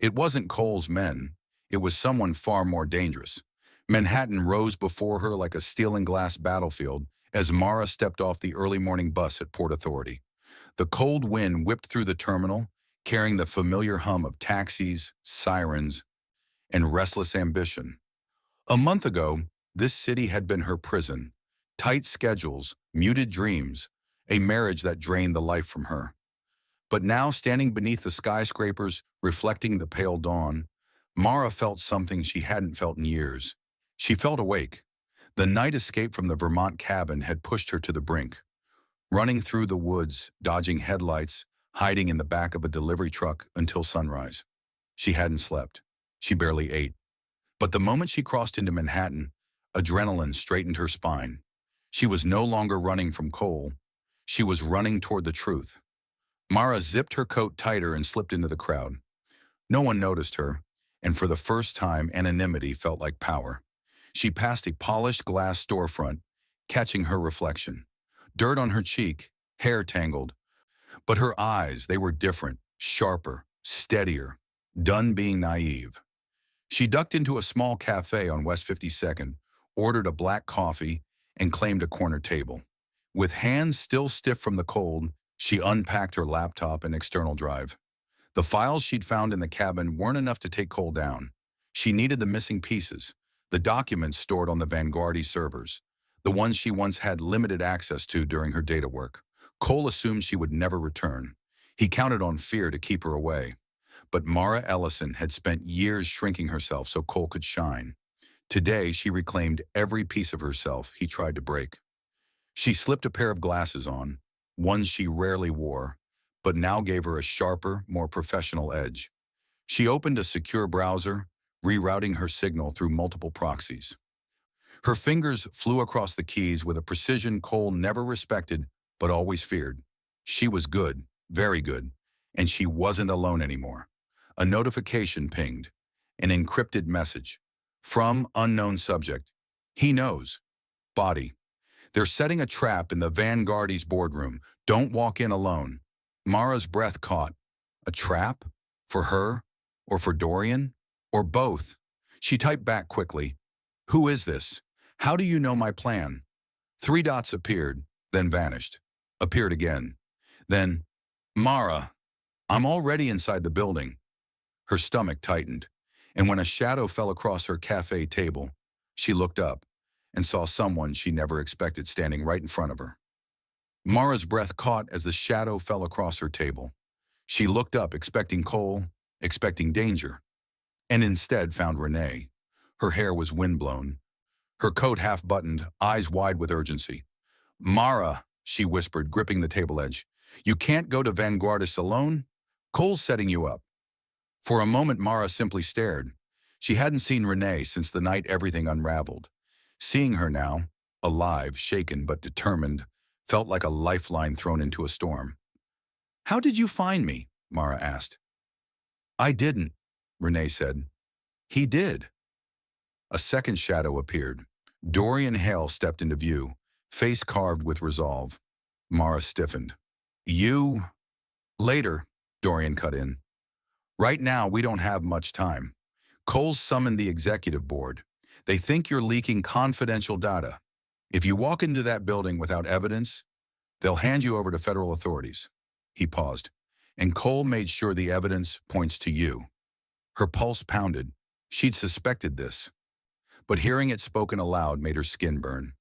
It wasn't Cole's men. It was someone far more dangerous. Manhattan rose before her like a steel and glass battlefield as Mara stepped off the early morning bus at Port Authority. The cold wind whipped through the terminal, carrying the familiar hum of taxis, sirens, and restless ambition. A month ago, this city had been her prison. Tight schedules, muted dreams, a marriage that drained the life from her. But now, standing beneath the skyscrapers, reflecting the pale dawn, Mara felt something she hadn't felt in years. She felt awake. The night escape from the Vermont cabin had pushed her to the brink. Running through the woods, dodging headlights, hiding in the back of a delivery truck until sunrise. She hadn't slept. She barely ate. But the moment she crossed into Manhattan, adrenaline straightened her spine. She was no longer running from Cole. She was running toward the truth. Mara zipped her coat tighter and slipped into the crowd. No one noticed her, and for the first time, anonymity felt like power. She passed a polished glass storefront, catching her reflection. Dirt on her cheek, hair tangled, but her eyes, they were different, sharper, steadier, done being naive. She ducked into a small cafe on West 52nd, ordered a black coffee, and claimed a corner table. With hands still stiff from the cold, she unpacked her laptop and external drive. The files she'd found in the cabin weren't enough to take Cole down. She needed the missing pieces, the documents stored on the Vanguardi servers, the ones she once had limited access to during her data work. Cole assumed she would never return. He counted on fear to keep her away. But Mara Ellison had spent years shrinking herself so Cole could shine. Today, she reclaimed every piece of herself he tried to break. She slipped a pair of glasses on, ones she rarely wore, but now gave her a sharper, more professional edge. She opened a secure browser, rerouting her signal through multiple proxies. Her fingers flew across the keys with a precision Cole never respected but always feared. She was good, very good, and she wasn't alone anymore. A notification pinged, an encrypted message. From unknown subject. He knows. Body. They're setting a trap in the Vanguardi's boardroom. Don't walk in alone. Mara's breath caught. A trap? For her? Or for Dorian? Or both? She typed back quickly. Who is this? How do you know my plan? 3 dots appeared, then vanished. Appeared again. Then, Mara, I'm already inside the building. Her stomach tightened, and when a shadow fell across her cafe table, she looked up and saw someone she never expected standing right in front of her. Mara's breath caught as the shadow fell across her table. She looked up, expecting Cole, expecting danger, and instead found Renee. Her hair was windblown, her coat half-buttoned, eyes wide with urgency. Mara, she whispered, gripping the table edge, you can't go to Vanguardis alone? Cole's setting you up. For a moment, Mara simply stared. She hadn't seen Renee since the night everything unraveled. Seeing her now, alive, shaken but determined, felt like a lifeline thrown into a storm. How did you find me? Mara asked. I didn't, Renee said. He did. A second shadow appeared. Dorian Hale stepped into view, face carved with resolve. Mara stiffened. You? Later, Dorian cut in. Right now, we don't have much time. Cole's summoned the executive board. They think you're leaking confidential data. If you walk into that building without evidence, they'll hand you over to federal authorities. He paused, and Cole made sure the evidence points to you. Her pulse pounded. She'd suspected this, but hearing it spoken aloud made her skin burn.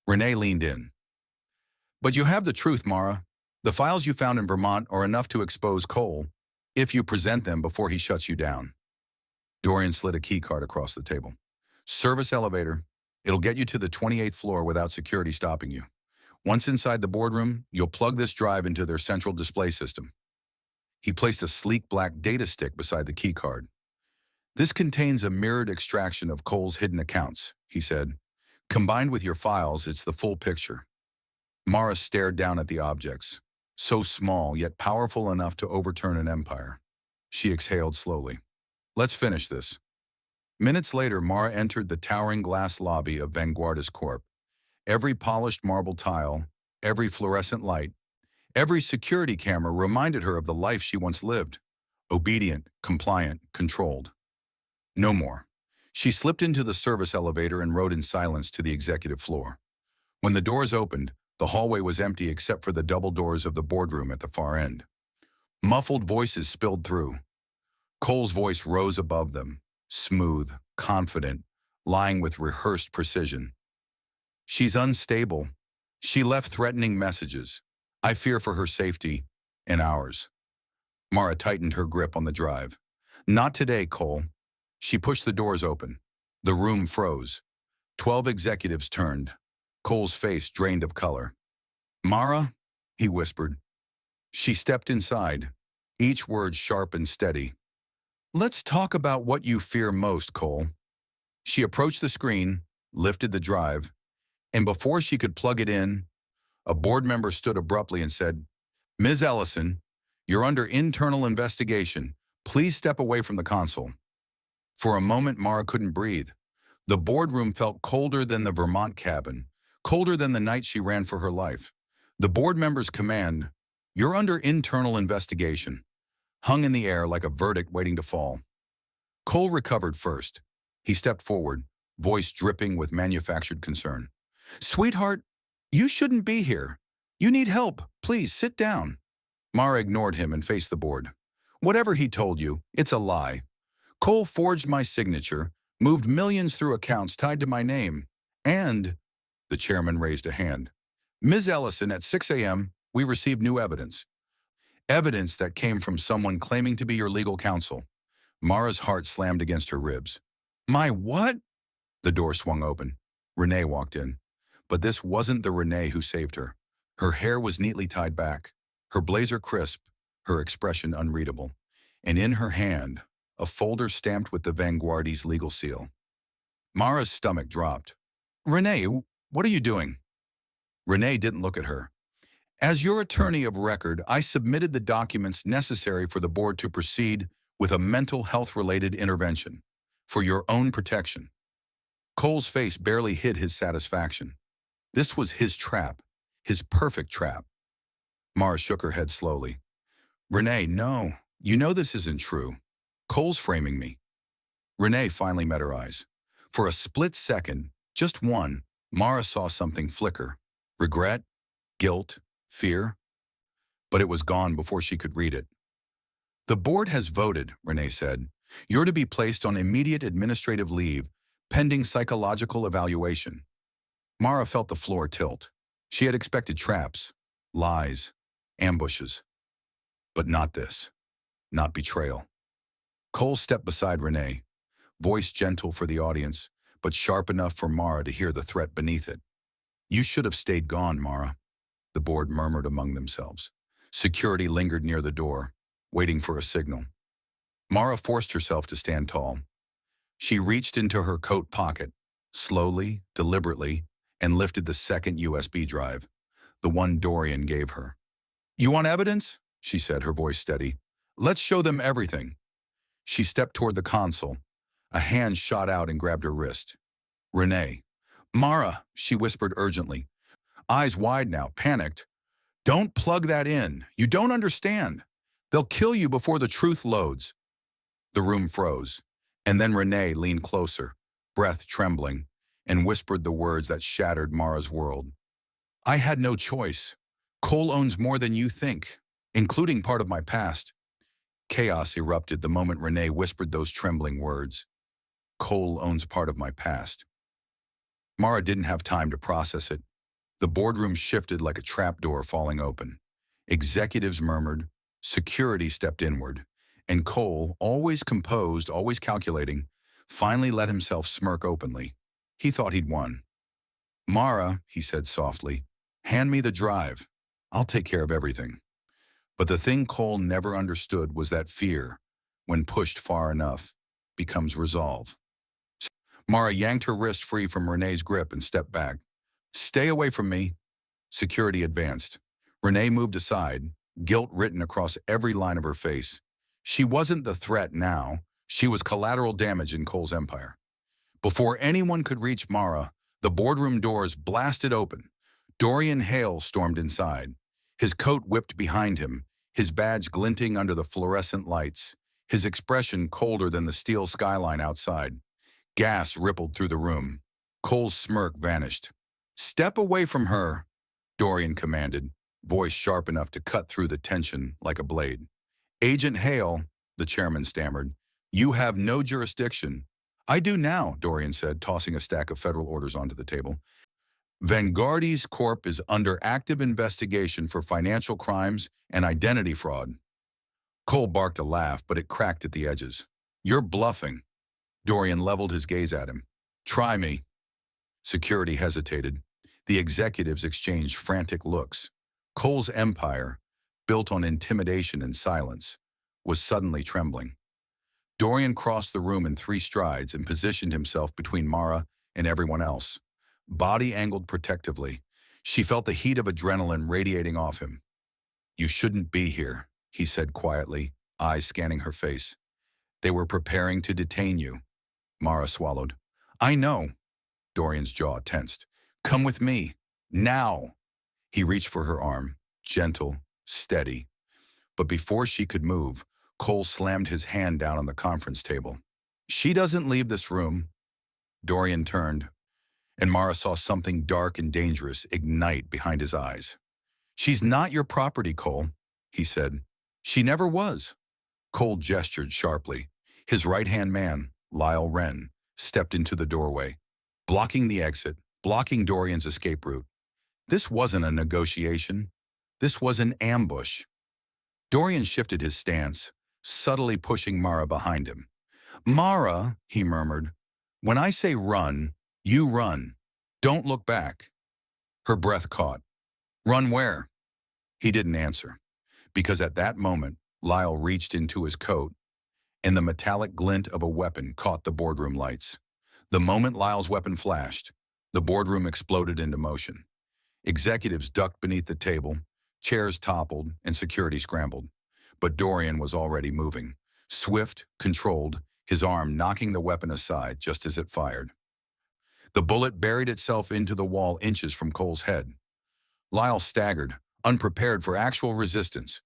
Renee leaned in. But you have the truth, Mara. The files you found in Vermont are enough to expose Cole, if you present them before he shuts you down. Dorian slid a key card across the table. Service elevator. It'll get you to the 28th floor without security stopping you. Once inside the boardroom, you'll plug this drive into their central display system. He placed a sleek black data stick beside the key card. This contains a mirrored extraction of Cole's hidden accounts, he said. Combined with your files, it's the full picture. Mara stared down at the objects, so small yet powerful enough to overturn an empire. She exhaled slowly. Let's finish this. Minutes later, Mara entered the towering glass lobby of Vanguardis Corp. Every polished marble tile, every fluorescent light, every security camera reminded her of the life she once lived. Obedient, compliant, controlled. No more. She slipped into the service elevator and rode in silence to the executive floor. When the doors opened, the hallway was empty except for the double doors of the boardroom at the far end. Muffled voices spilled through. Cole's voice rose above them, smooth, confident, lying with rehearsed precision. She's unstable. She left threatening messages. I fear for her safety and ours. Mara tightened her grip on the drive. Not today, Cole. She pushed the doors open. The room froze. 12 executives turned. Cole's face drained of color. Mara, he whispered. She stepped inside, each word sharp and steady. Let's talk about what you fear most, Cole. She approached the screen, lifted the drive, and before she could plug it in, a board member stood abruptly and said, Ms. Ellison, you're under internal investigation. Please step away from the console. For a moment, Mara couldn't breathe. The boardroom felt colder than the Vermont cabin, colder than the night she ran for her life. The board member's command, "You're under internal investigation," hung in the air like a verdict waiting to fall. Cole recovered first. He stepped forward, voice dripping with manufactured concern. "Sweetheart, you shouldn't be here. You need help. Please, sit down." Mara ignored him and faced the board. "Whatever he told you, it's a lie. Cole forged my signature, moved millions through accounts tied to my name, and—" the chairman raised a hand. "Ms. Ellison, at 6 a.m., we received new evidence. Evidence that came from someone claiming to be your legal counsel." Mara's heart slammed against her ribs. "My what?" The door swung open. Renee walked in. But this wasn't the Renee who saved her. Her hair was neatly tied back, her blazer crisp, her expression unreadable. And in her hand, a folder stamped with the Vanguardi's legal seal. Mara's stomach dropped. "Renee, what are you doing?" Renee didn't look at her. "As your attorney of record, I submitted the documents necessary for the board to proceed with a mental health-related intervention, for your own protection." Cole's face barely hid his satisfaction. This was his trap, his perfect trap. Mara shook her head slowly. "Renee, no, you know this isn't true. Cole's framing me." Renee finally met her eyes. For a split second, just one, Mara saw something flicker. Regret, guilt, fear. But it was gone before she could read it. "The board has voted," Renee said. "You're to be placed on immediate administrative leave, pending psychological evaluation." Mara felt the floor tilt. She had expected traps, lies, ambushes. But not this. Not betrayal. Cole stepped beside Renee, voice gentle for the audience, but sharp enough for Mara to hear the threat beneath it. "You should have stayed gone, Mara," the board murmured among themselves. Security lingered near the door, waiting for a signal. Mara forced herself to stand tall. She reached into her coat pocket, slowly, deliberately, and lifted the second USB drive, the one Dorian gave her. "You want evidence?" she said, her voice steady. "Let's show them everything." She stepped toward the console. A hand shot out and grabbed her wrist. "Renee." "Mara," she whispered urgently, eyes wide now, panicked. "Don't plug that in. You don't understand. They'll kill you before the truth loads." The room froze, and then Renee leaned closer, breath trembling, and whispered the words that shattered Mara's world. "I had no choice. Cole owns more than you think, including part of my past." Chaos erupted the moment Renee whispered those trembling words. "Cole owns part of my past." Mara didn't have time to process it. The boardroom shifted like a trapdoor falling open. Executives murmured, security stepped inward, and Cole, always composed, always calculating, finally let himself smirk openly. He thought he'd won. "Mara," he said softly, "hand me the drive. I'll take care of everything." But the thing Cole never understood was that fear, when pushed far enough, becomes resolve. Mara yanked her wrist free from Renee's grip and stepped back. "Stay away from me." Security advanced. Renee moved aside, guilt written across every line of her face. She wasn't the threat now. She was collateral damage in Cole's empire. Before anyone could reach Mara, the boardroom doors blasted open. Dorian Hale stormed inside. His coat whipped behind him, his badge glinting under the fluorescent lights, his expression colder than the steel skyline outside. Gas rippled through the room. Cole's smirk vanished. "Step away from her," Dorian commanded, voice sharp enough to cut through the tension like a blade. "Agent Hale," the chairman stammered, "you have no jurisdiction." "I do now," Dorian said, tossing a stack of federal orders onto the table. "Vanguardi's Corp is under active investigation for financial crimes and identity fraud." Cole barked a laugh, but it cracked at the edges. "You're bluffing." Dorian leveled his gaze at him. "Try me." Security hesitated. The executives exchanged frantic looks. Cole's empire, built on intimidation and silence, was suddenly trembling. Dorian crossed the room in 3 strides and positioned himself between Mara and everyone else. Body angled protectively, she felt the heat of adrenaline radiating off him. "You shouldn't be here," he said quietly, eyes scanning her face. They were preparing to detain you. Mara swallowed. I know. Dorian's jaw tensed. Come with me. Now. He reached for her arm, gentle, steady. But before she could move, Cole slammed his hand down on the conference table. She doesn't leave this room. Dorian turned, and Mara saw something dark and dangerous ignite behind his eyes. She's not your property, Cole, he said. She never was. Cole gestured sharply. His right-hand man, Lyle Wren, stepped into the doorway, blocking the exit, blocking Dorian's escape route. This wasn't a negotiation. This was an ambush. Dorian shifted his stance, subtly pushing Mara behind him. Mara, he murmured, when I say run, you run. Don't look back. Her breath caught. Run where? He didn't answer, because at that moment, Lyle reached into his coat, and the metallic glint of a weapon caught the boardroom lights. The moment Lyle's weapon flashed, the boardroom exploded into motion. Executives ducked beneath the table, chairs toppled, and security scrambled. But Dorian was already moving, swift, controlled, his arm knocking the weapon aside just as it fired. The bullet buried itself into the wall inches from Cole's head. Lyle staggered, unprepared for actual resistance.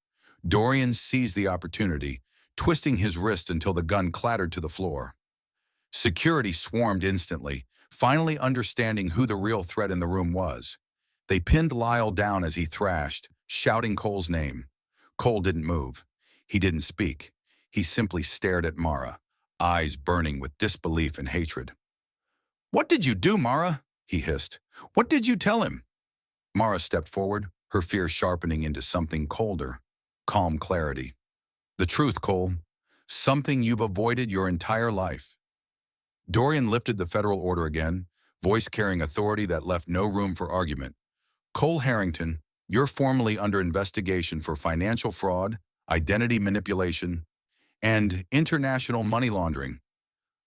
Dorian seized the opportunity, twisting his wrist until the gun clattered to the floor. Security swarmed instantly, finally understanding who the real threat in the room was. They pinned Lyle down as he thrashed, shouting Cole's name. Cole didn't move. He didn't speak. He simply stared at Mara, eyes burning with disbelief and hatred. What did you do, Mara? He hissed. What did you tell him? Mara stepped forward, her fear sharpening into something colder, calm clarity. The truth, Cole. Something you've avoided your entire life. Dorian lifted the federal order again, voice carrying authority that left no room for argument. Cole Harrington, you're formally under investigation for financial fraud, identity manipulation, and international money laundering.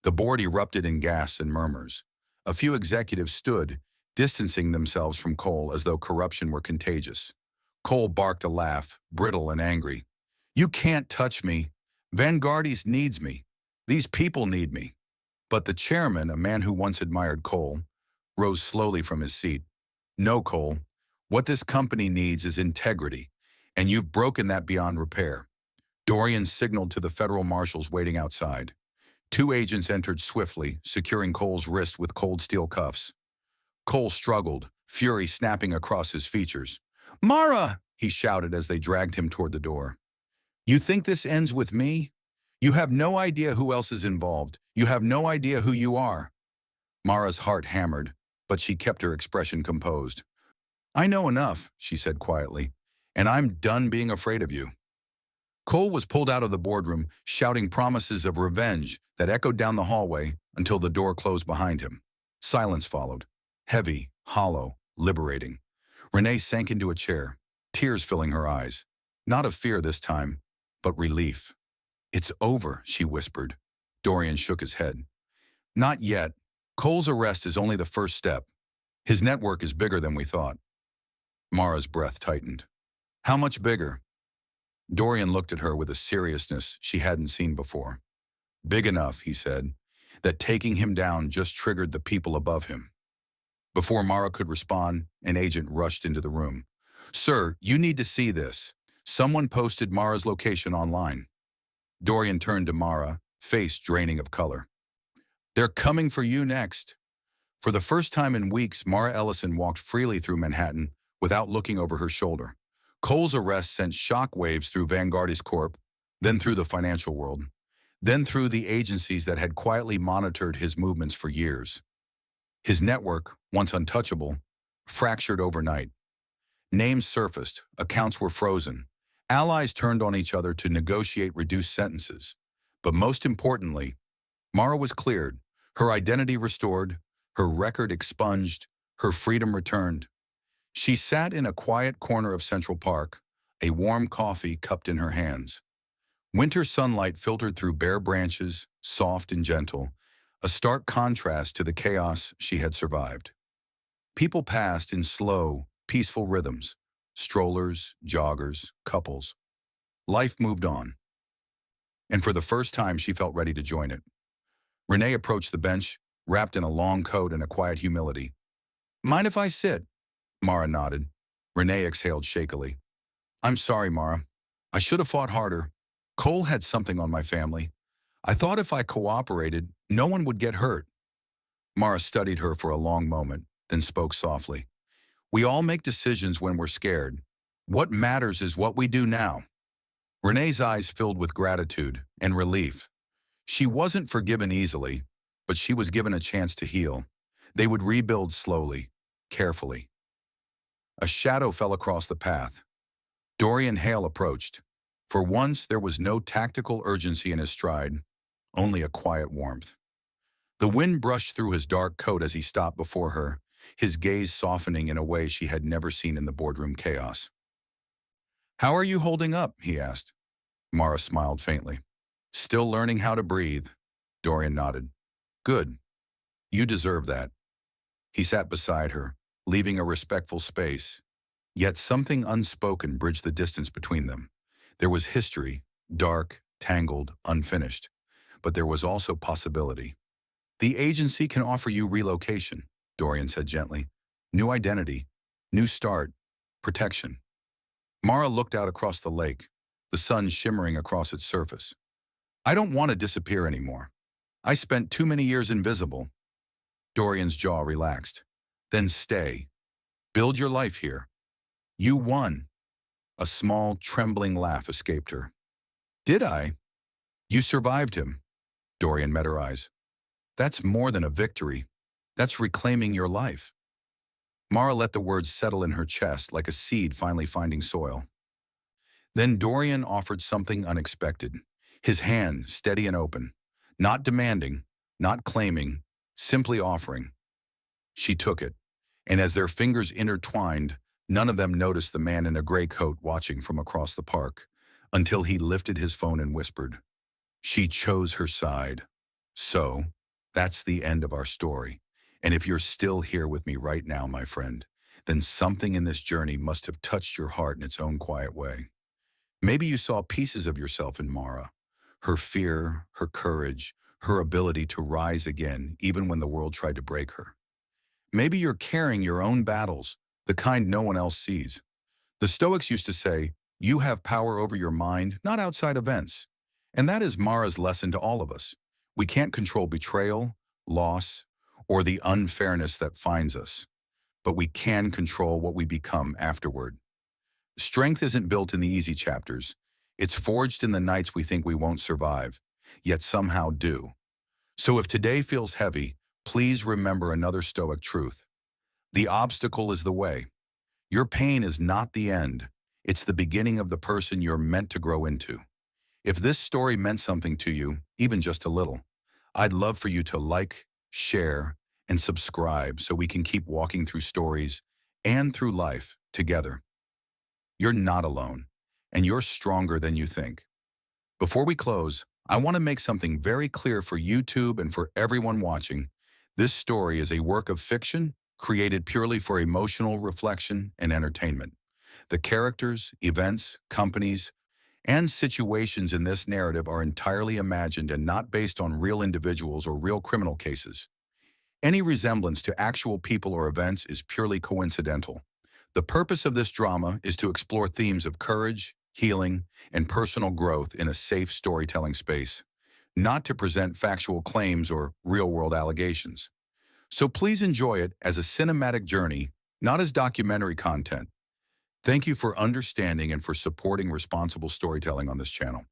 The board erupted in gasps and murmurs. A few executives stood, distancing themselves from Cole as though corruption were contagious. Cole barked a laugh, brittle and angry. You can't touch me. Vanguardis needs me. These people need me. But the chairman, a man who once admired Cole, rose slowly from his seat. No, Cole. What this company needs is integrity, and you've broken that beyond repair. Dorian signaled to the federal marshals waiting outside. Two agents entered swiftly, securing Cole's wrist with cold steel cuffs. Cole struggled, fury snapping across his features. Mara! He shouted as they dragged him toward the door. You think this ends with me? You have no idea who else is involved. You have no idea who you are. Mara's heart hammered, but she kept her expression composed. I know enough, she said quietly, and I'm done being afraid of you. Cole was pulled out of the boardroom, shouting promises of revenge that echoed down the hallway until the door closed behind him. Silence followed, heavy, hollow, liberating. Renee sank into a chair, tears filling her eyes. Not of fear this time, but relief. It's over, she whispered. Dorian shook his head. Not yet. Cole's arrest is only the first step. His network is bigger than we thought. Mara's breath tightened. How much bigger? Dorian looked at her with a seriousness she hadn't seen before. Big enough, he said, that taking him down just triggered the people above him. Before Mara could respond, an agent rushed into the room. Sir, you need to see this. Someone posted Mara's location online. Dorian turned to Mara, face draining of color. They're coming for you next. For the first time in weeks, Mara Ellison walked freely through Manhattan without looking over her shoulder. Cole's arrest sent shockwaves through Vanguardis Corp., then through the financial world, then through the agencies that had quietly monitored his movements for years. His network, once untouchable, fractured overnight. Names surfaced, accounts were frozen. Allies turned on each other to negotiate reduced sentences. But most importantly, Mara was cleared, her identity restored, her record expunged, her freedom returned. She sat in a quiet corner of Central Park, a warm coffee cupped in her hands. Winter sunlight filtered through bare branches, soft and gentle, a stark contrast to the chaos she had survived. People passed in slow, peaceful rhythms, strollers, joggers, couples. Life moved on. and for the first time she felt ready to join it. Renee approached the bench, wrapped in a long coat and a quiet humility. "Mind if I sit?" Mara nodded. Renee exhaled shakily. "I'm sorry, Mara. I should have fought harder. Cole had something on my family. I thought if I cooperated, no one would get hurt." Mara studied her for a long moment, then spoke softly. "We all make decisions when we're scared. What matters is what we do now." Renee's eyes filled with gratitude and relief. She wasn't forgiven easily, but she was given a chance to heal. They would rebuild slowly, carefully. A shadow fell across the path. Dorian Hale approached. For once, there was no tactical urgency in his stride, only a quiet warmth. The wind brushed through his dark coat as he stopped before her, his gaze softening in a way she had never seen in the boardroom chaos. "How are you holding up?" he asked. Mara smiled faintly. "Still learning how to breathe." Dorian nodded. "Good. You deserve that." He sat beside her, leaving a respectful space. Yet something unspoken bridged the distance between them. There was history, dark, tangled, unfinished. But there was also possibility. "The agency can offer you relocation," Dorian said gently. "New identity, new start, protection." Mara looked out across the lake, the sun shimmering across its surface. "I don't want to disappear anymore. I spent too many years invisible." Dorian's jaw relaxed. "Then stay. Build your life here. You won." A small, trembling laugh escaped her. "Did I? You survived him." Dorian met her eyes. "That's more than a victory. That's reclaiming your life." Mara let the words settle in her chest like a seed finally finding soil. Then Dorian offered something unexpected. His hand, steady and open. Not demanding, not claiming, simply offering. She took it, and as their fingers intertwined, none of them noticed the man in a gray coat watching from across the park, until he lifted his phone and whispered, "She chose her side. So, that's the end of our story. And if you're still here with me right now, my friend, then something in this journey must have touched your heart in its own quiet way. Maybe you saw pieces of yourself in Mara, her fear, her courage, her ability to rise again even when the world tried to break her. Maybe you're carrying your own battles, the kind no one else sees. The Stoics used to say, you have power over your mind, not outside events. And that is Mara's lesson to all of us. We can't control betrayal, loss, or the unfairness that finds us, but we can control what we become afterward. Strength isn't built in the easy chapters. It's forged in the nights we think we won't survive, yet somehow do. So if today feels heavy, please remember another Stoic truth. The obstacle is the way. Your pain is not the end. It's the beginning of the person you're meant to grow into. If this story meant something to you, even just a little, I'd love for you to like, share, and subscribe so we can keep walking through stories and through life together. You're not alone, and you're stronger than you think. Before we close, I want to make something very clear for YouTube and for everyone watching. This story is a work of fiction created purely for emotional reflection and entertainment. The characters, events, companies, and situations in this narrative are entirely imagined and not based on real individuals or real criminal cases. Any resemblance to actual people or events is purely coincidental. The purpose of this drama is to explore themes of courage, healing, and personal growth in a safe storytelling space, not to present factual claims or real-world allegations. So please enjoy it as a cinematic journey, not as documentary content. Thank you for understanding and for supporting responsible storytelling on this channel.